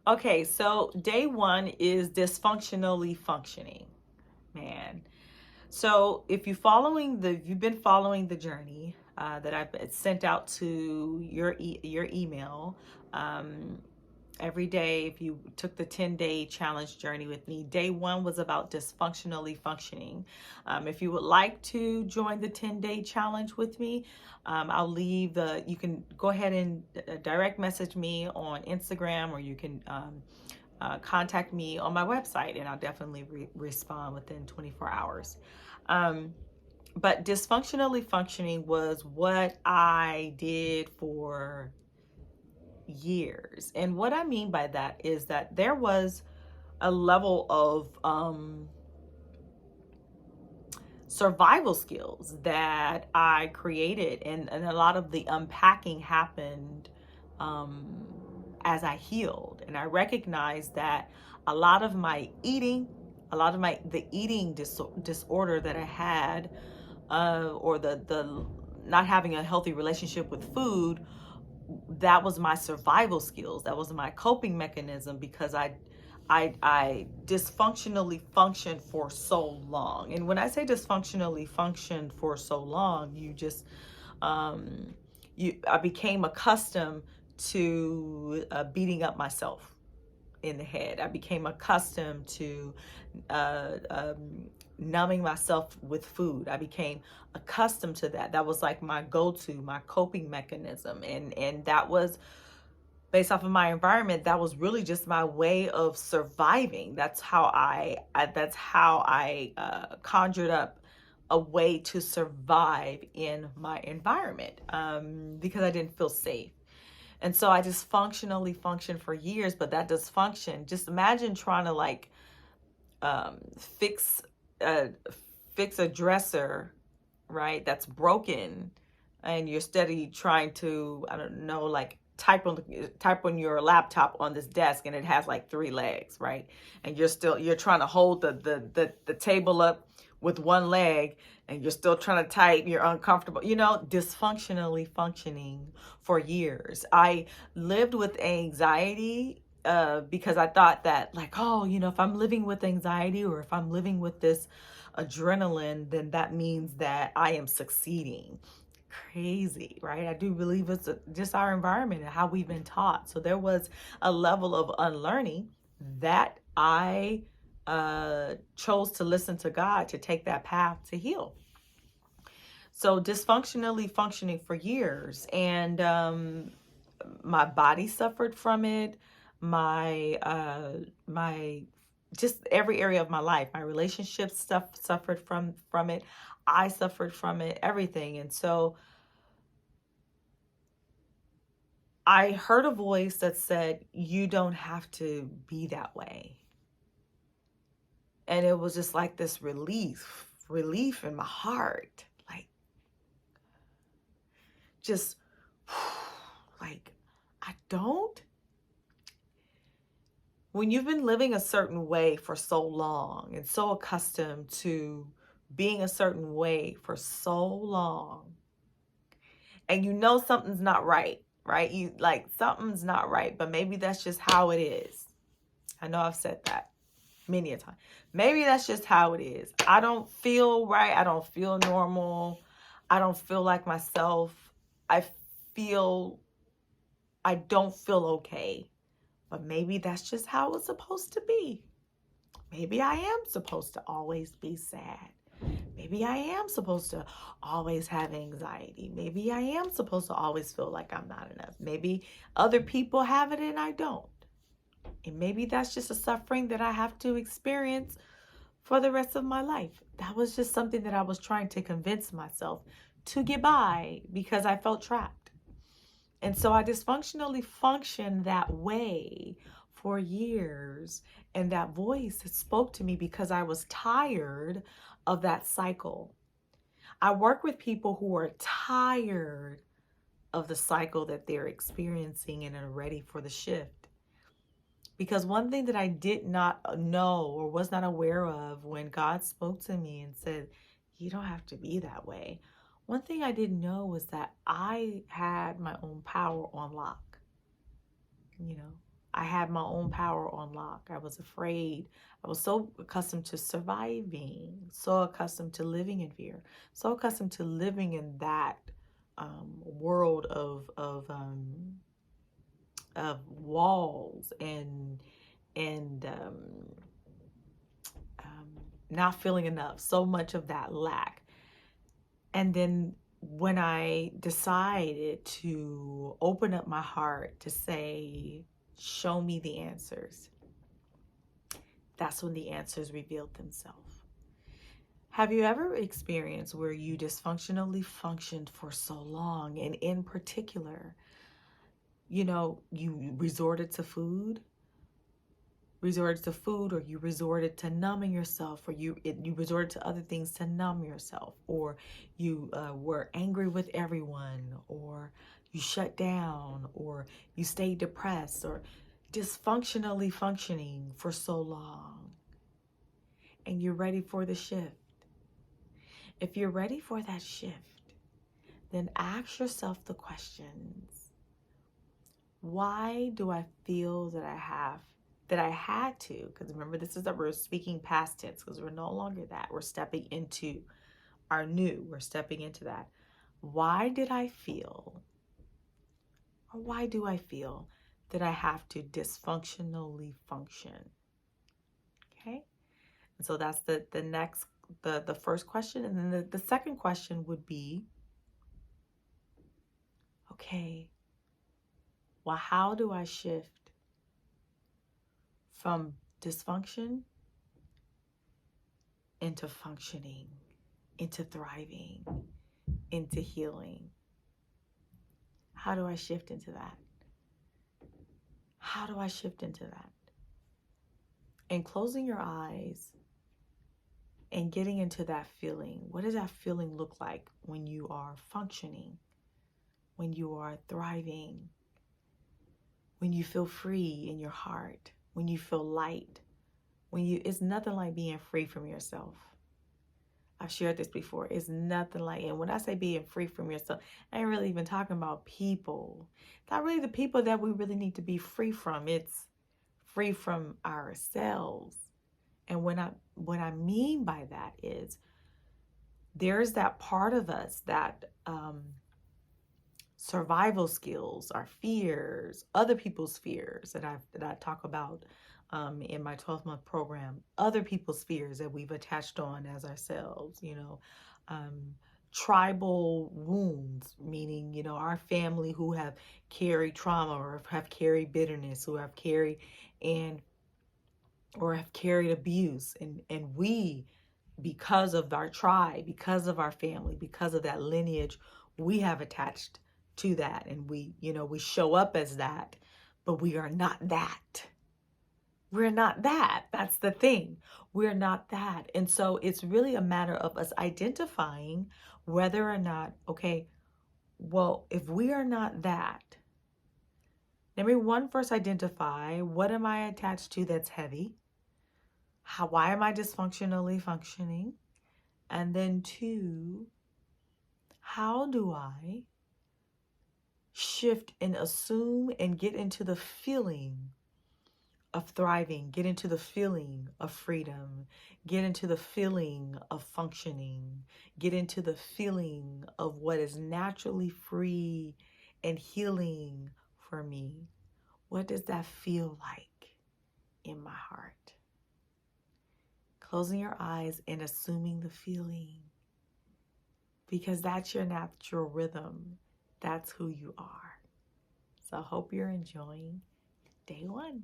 Okay, so day one is dysfunctionally functioning, man. So you've been following the journey that I've sent out to your email. Um, every day, if you took the 10-day challenge journey with me, day one was about dysfunctionally functioning. If you would like to join the 10-day challenge with me, you can go ahead and direct message me on Instagram, or you can contact me on my website, and I'll definitely respond within 24 hours. Um, but dysfunctionally functioning was what I did for years. And what I mean by that is that there was a level of survival skills that I created, and a lot of the unpacking happened um, as I healed. And I recognized that a lot of my eating, the eating disorder that I had, or the not having a healthy relationship with food, that was my survival skills. That was my coping mechanism, because I dysfunctionally functioned for so long. And when I say dysfunctionally functioned for so long, um, I became accustomed to beating up myself in the head. I became accustomed to uh, um, numbing myself with food. I became accustomed to that. That was like my go-to, my coping mechanism, and that was based off of my environment. That was really just my way of surviving. That's how I conjured up a way to survive in my environment, because I didn't feel safe. And so I just functionally functioned for years. But that dysfunction, just imagine trying to like um, fix a fix a dresser, right? That's broken, and you're steady trying to, I don't know, like type on your laptop on this desk, and it has like three legs, right? And you're trying to hold the table up with one leg, and you're still trying to type. You're uncomfortable, dysfunctionally functioning for years. I lived with anxiety because I thought that, like, oh, if I'm living with anxiety, or if I'm living with this adrenaline, then that means that I am succeeding. Crazy, right? I do believe it's just our environment and how we've been taught. So there was a level of unlearning that I chose to listen to God, to take that path to heal. So dysfunctionally functioning for years, and my body suffered from it. My just every area of my life, my relationship stuff suffered from it. I suffered from it, everything. And so I heard a voice that said, you don't have to be that way. And it was just like this relief in my heart. Like, just like, I don't. When you've been living a certain way for so long, and so accustomed to being a certain way for so long, and something's not right, right? You like, something's not right, but maybe that's just how it is. I know I've said that many a time. Maybe that's just how it is. I don't feel right. I don't feel normal. I don't feel like myself. I feel, I don't feel okay. But maybe that's just how it's supposed to be. Maybe I am supposed to always be sad. Maybe I am supposed to always have anxiety. Maybe I am supposed to always feel like I'm not enough. Maybe other people have it and I don't. And maybe that's just a suffering that I have to experience for the rest of my life. That was just something that I was trying to convince myself to get by, because I felt trapped. And so I dysfunctionally functioned that way for years. And that voice spoke to me because I was tired of that cycle. I work with people who are tired of the cycle that they're experiencing and are ready for the shift. Because one thing that I did not know, or was not aware of, when God spoke to me and said, you don't have to be that way. One thing I didn't know was that I had my own power on lock. You know, I had my own power on lock. I was afraid. I was so accustomed to surviving, so accustomed to living in fear, so accustomed to living in that world of walls and um, not feeling enough. So much of that lack. And then when I decided to open up my heart to say, show me the answers, that's when the answers revealed themselves. Have you ever experienced where you dysfunctionally functioned for so long, and in particular, you resorted to food, or you resorted to numbing yourself, or you resorted to other things to numb yourself, or you were angry with everyone, or you shut down, or you stayed depressed, or dysfunctionally functioning for so long, and you're ready for the shift. If you're ready for that shift, then ask yourself the questions. Why do I feel that I had to? Because remember, this is that we're speaking past tense, because we're no longer that. We're stepping into our new. We're stepping into that. Why did I feel, or why do I feel that I have to dysfunctionally function? Okay. And so that's the next, the first question. And then the second question would be, okay, well, how do I shift from dysfunction into functioning, into thriving, into healing? How do I shift into that? How do I shift into that? And closing your eyes and getting into that feeling. What does that feeling look like when you are functioning, when you are thriving, when you feel free in your heart, when you feel light, it's nothing like being free from yourself. I've shared this before. It's nothing like, and when I say being free from yourself, I ain't really even talking about people. It's not really the people that we really need to be free from. It's free from ourselves. And what I mean by that is, there's that part of us that survival skills, our fears, other people's fears that I talk about in my 12-month program, other people's fears that we've attached on as ourselves, tribal wounds, meaning, our family who have carried trauma, or have carried bitterness, who have carried or have carried abuse, and we, because of our tribe, because of our family, because of that lineage, we have attached to that, and we show up as that, but we are not that. We're not that. That's the thing. We're not that. And so it's really a matter of us identifying whether or not, okay, well, if we are not that, number one, first identify, what am I attached to that's heavy? Why am I dysfunctionally functioning? And then two, how do I shift and assume and get into the feeling of thriving, get into the feeling of freedom, get into the feeling of functioning, get into the feeling of what is naturally free and healing for me? What does that feel like in my heart? Closing your eyes and assuming the feeling, because that's your natural rhythm. That's who you are. So I hope you're enjoying day one.